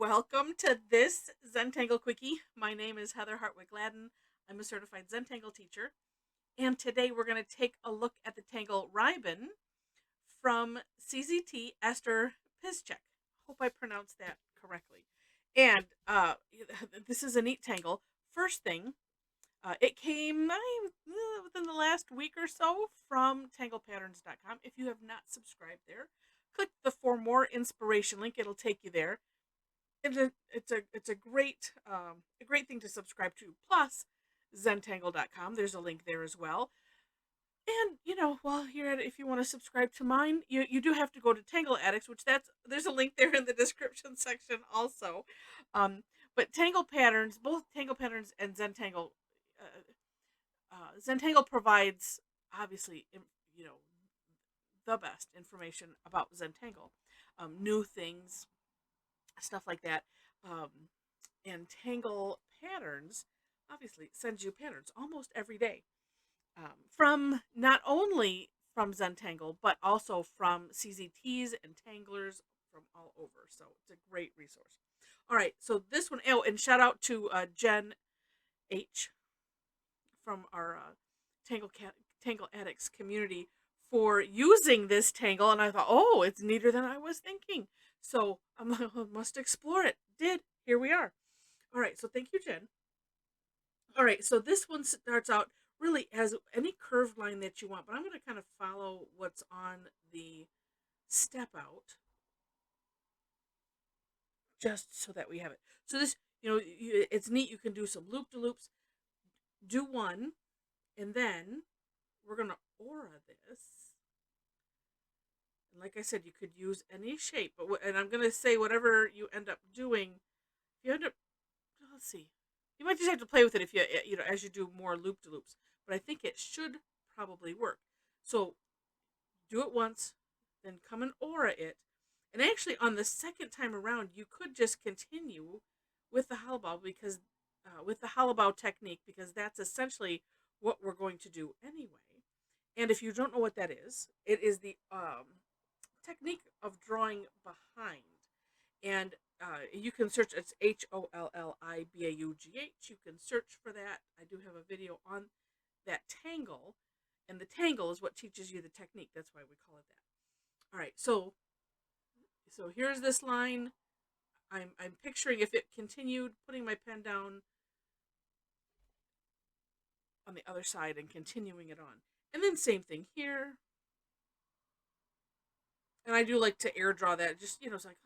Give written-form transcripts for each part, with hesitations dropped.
Welcome to this Zentangle Quickie. My name is Heather Hartwick Gladden. I'm a certified Zentangle teacher. And today we're going to take a look at the tangle Rybin from CZT Esther Piszczek. Hope I pronounced that correctly. And this is a neat tangle. First thing, it came within the last week or so from tanglepatterns.com. If you have not subscribed there, click the For More Inspiration link. It'll take you there. It's a great thing to subscribe to. Plus, Zentangle.com. There's a link there as well. And while you're at it, if you want to subscribe to mine, you do have to go to Tangle Addicts, there's a link there in the description section also. But Tangle Patterns, both Tangle Patterns and Zentangle, Zentangle provides obviously the best information about Zentangle, new things, stuff like that. And Tangle Patterns obviously sends you patterns almost every day, from not only from Zentangle but also from CZTs and Tanglers from all over. So it's a great resource. All right, so this one, and shout out to Jen H from our Tangle Addicts community for using this tangle, and I thought, oh, it's neater than I was thinking. So I must explore it. Here we are. All right, so thank you, Jen. All right, so this one starts out really as any curved line that you want, but I'm going to kind of follow what's on the step out just so that we have it. So this, it's neat. You can do some loop-de-loops. Do one, and then we're going to aura this. And like I said, you could use any shape, and I'm going to say whatever you end up doing, let's see, you might just have to play with it if as you do more loop-de-loops, but I think it should probably work. So do it once, then come and aura it, and actually on the second time around, you could just continue with the hollow bow with the hollow bow technique, because that's essentially what we're going to do anyway. And if you don't know what that is, it is the technique of drawing behind. And you can search, it's HOLLIBAUGH. You can search for that. I do have a video on that tangle, and the tangle is what teaches you the technique. That's why we call it that. All right, so here's this line. I'm picturing if it continued, putting my pen down on the other side and continuing it on. And then same thing here. And I do like to air draw that. Just, it's like,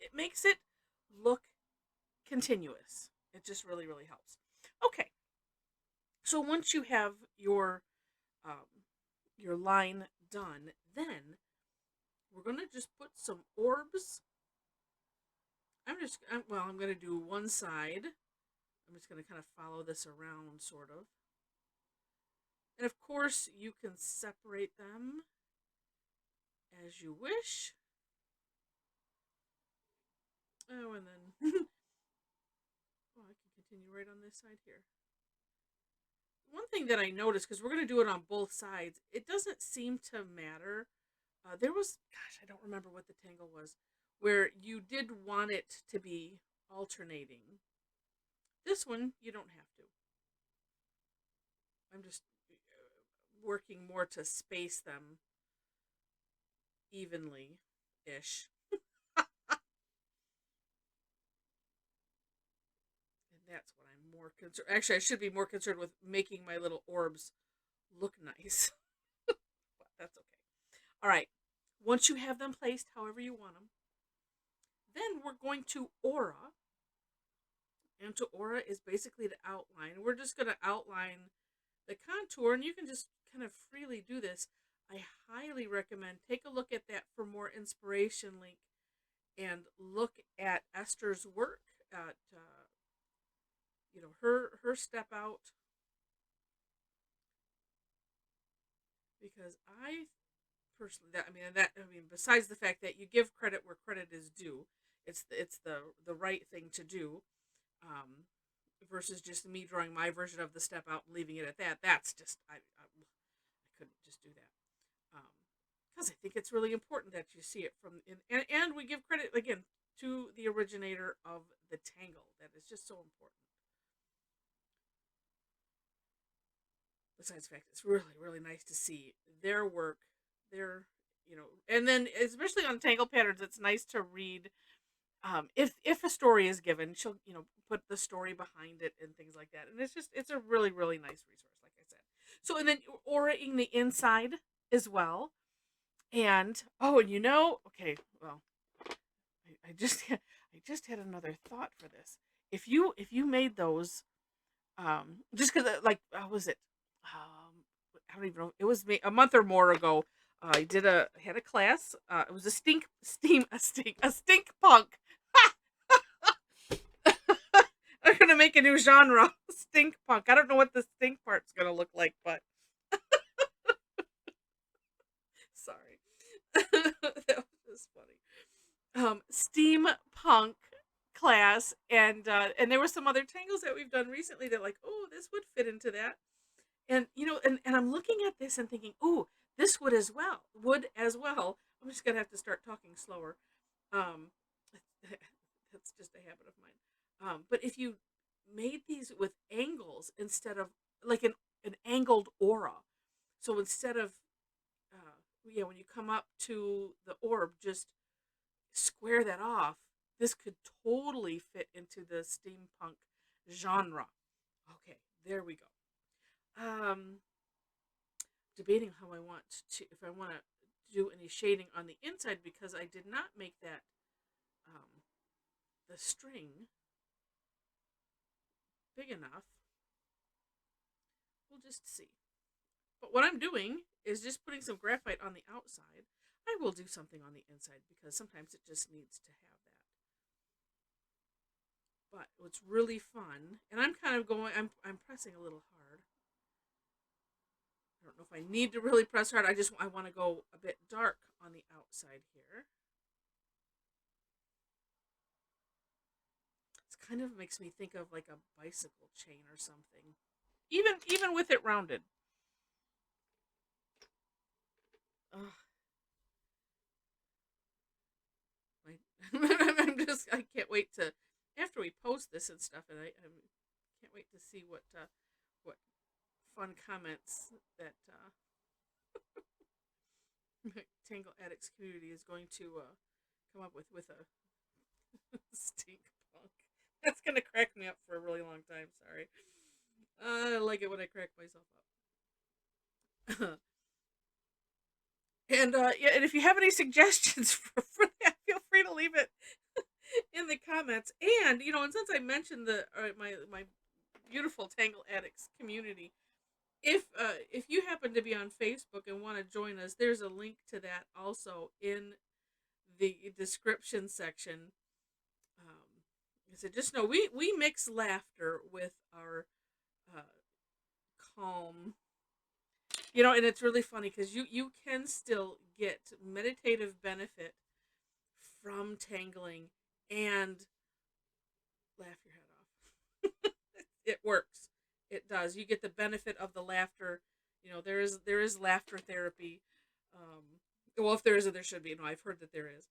it makes it look continuous. It just really, really helps. Okay. So once you have your line done, then we're going to just put some orbs. I'm going to do one side. I'm just going to kind of follow this around, sort of. And of course, you can separate them as you wish. Oh, and then I can continue right on this side here. One thing that I noticed, because we're going to do it on both sides, it doesn't seem to matter. There was, I don't remember what the tangle was, where you did want it to be alternating. This one, you don't have to. I'm just working more to space them evenly-ish. And that's what I'm more concerned. Actually, I should be more concerned with making my little orbs look nice. But that's okay. All right. Once you have them placed however you want them, then we're going to aura. And to aura is basically to outline. We're just going to outline the contour, and you can just kind of freely do this. I highly recommend take a look at that For More Inspiration link and look at Esther's work, at her step out, because I personally, besides the fact that you give credit where credit is due, it's the right thing to do, versus just me drawing my version of the step out and leaving it at that. That's just I couldn't just do that, because I think it's really important that you see it from and we give credit again to the originator of the tangle. That is just so important. Besides the fact, it's really, really nice to see their work, their, and then especially on Tangle Patterns, it's nice to read. If a story is given, she'll put the story behind it and things like that, and it's a really, really nice resource, like I said. So, and then aurating the inside as well, and okay, well, I just I just had another thought for this. If you made those, just because like how was it? I don't even know. It was a month or more ago. I had a class. It was a stink punk. I'm gonna make a new genre, stink punk. I don't know what the stink part's gonna look like, but sorry, that was funny. Steampunk class, and there were some other tangles that we've done recently that like, oh, this would fit into that, and and I'm looking at this and thinking, oh, this would as well. I'm just gonna have to start talking slower. Um, that's just a habit of mine. But if you made these with angles instead of like an angled aura, so instead of when you come up to the orb, just square that off. This could totally fit into the steampunk genre. Okay, there we go. Debating how if I want to do any shading on the inside because I did not make that the string big enough. We'll just see. But what I'm doing is just putting some graphite on the outside. I will do something on the inside because sometimes it just needs to have that. But what's really fun, and I'm kind of going, I'm pressing a little hard. I don't know if I need to really press hard. I want to go a bit dark on the outside here. It kind of makes me think of like a bicycle chain or something. Even with it rounded. I can't wait to, after we post this and stuff, and I can't wait to see what fun comments that Tangle Addicts community is going to come up with a stink punk. That's gonna crack me up for a really long time. Sorry, I like it when I crack myself up. And and if you have any suggestions for that, feel free to leave it in the comments. And and since I mentioned my beautiful Tangle Addicts community, if you happen to be on Facebook and want to join us, there's a link to that also in the description section. I said, just know we mix laughter with our calm. And it's really funny because you can still get meditative benefit from tangling and laugh your head off. It works. It does. You get the benefit of the laughter. There is laughter therapy. Well, if there isn't, there should be. No, I've heard that there is.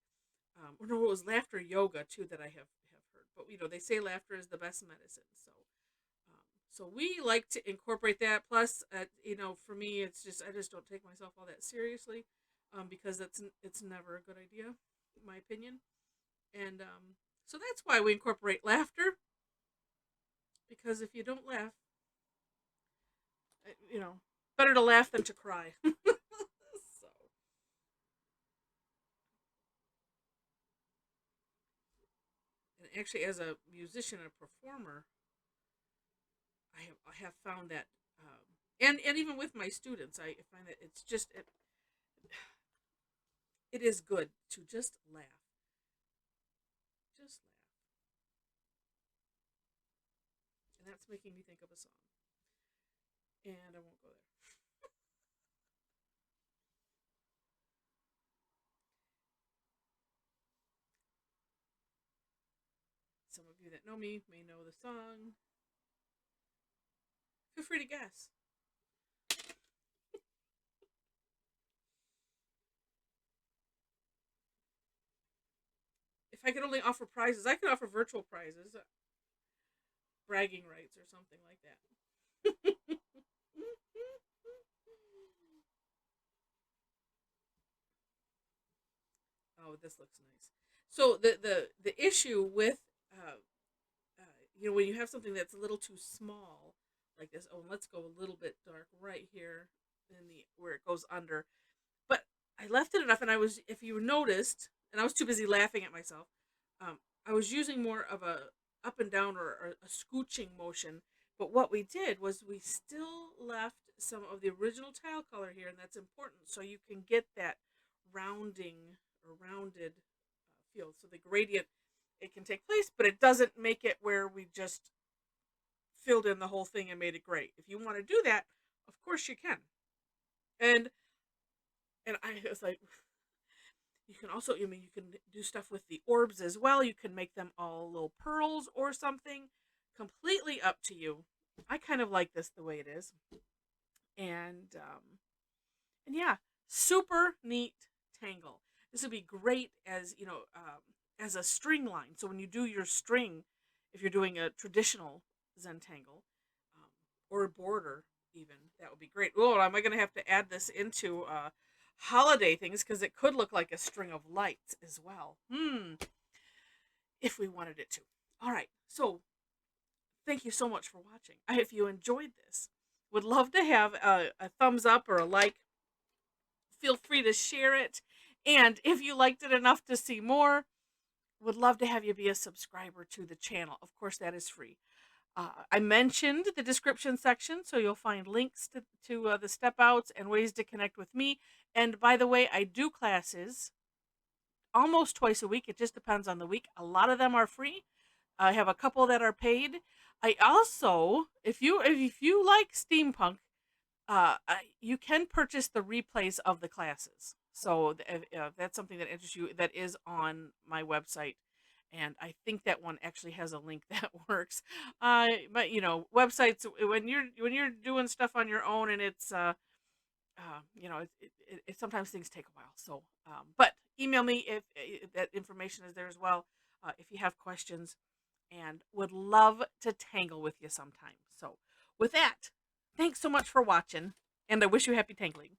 Or no, it was laughter yoga too that I have heard. But they say laughter is the best medicine. So we like to incorporate that. Plus, for me, it's just I just don't take myself all that seriously, because it's never a good idea, in my opinion. And so that's why we incorporate laughter. Because if you don't laugh, better to laugh than to cry. So, and actually, as a musician and a performer, I have found that, and even with my students, I find that it's just it is good to just laugh, and that's making me think of a song, and I won't go there. Some of you that know me may know the song. Feel free to guess. I could only offer prizes, I could offer virtual prizes, bragging rights or something like that. Oh, this looks nice. So the issue with uh, when you have something that's a little too small like this. Oh, and let's go a little bit dark right here in the where it goes under. But I left it enough, and I was, if you noticed, and I was too busy laughing at myself. Um, I was using more of a up and down or a scooching motion. But what we did was we still left some of the original tile color here, and that's important so you can get that rounding or rounded feel. So the gradient, it can take place, but it doesn't make it where we just filled in the whole thing and made it great. If you want to do that, of course you can. And I was like, you can also, I mean, you can do stuff with the orbs as well. You can make them all little pearls or something. Completely up to you. I kind of like this the way it is. And yeah, super neat tangle. This would be great as, as a string line. So when you do your string, if you're doing a traditional Zentangle, or a border even, that would be great. Oh, am I going to have to add this into holiday things, because it could look like a string of lights as well. If we wanted it to. All right. So thank you so much for watching. If you enjoyed this, would love to have a thumbs up or a like. Feel free to share it. And if you liked it enough to see more, would love to have you be a subscriber to the channel. Of course, that is free. I mentioned the description section, so you'll find links to the step outs and ways to connect with me. And by the way, I do classes almost twice a week. It just depends on the week. A lot of them are free. I have a couple that are paid. I also, if you like steampunk, you can purchase the replays of the classes. So if that's something that interests you, that is on my website. And I think that one actually has a link that works. But websites, when you're doing stuff on your own, and it's sometimes things take a while. So, but email me if that information is there as well. If you have questions, and would love to tangle with you sometime. So, with that, thanks so much for watching, and I wish you happy tangling.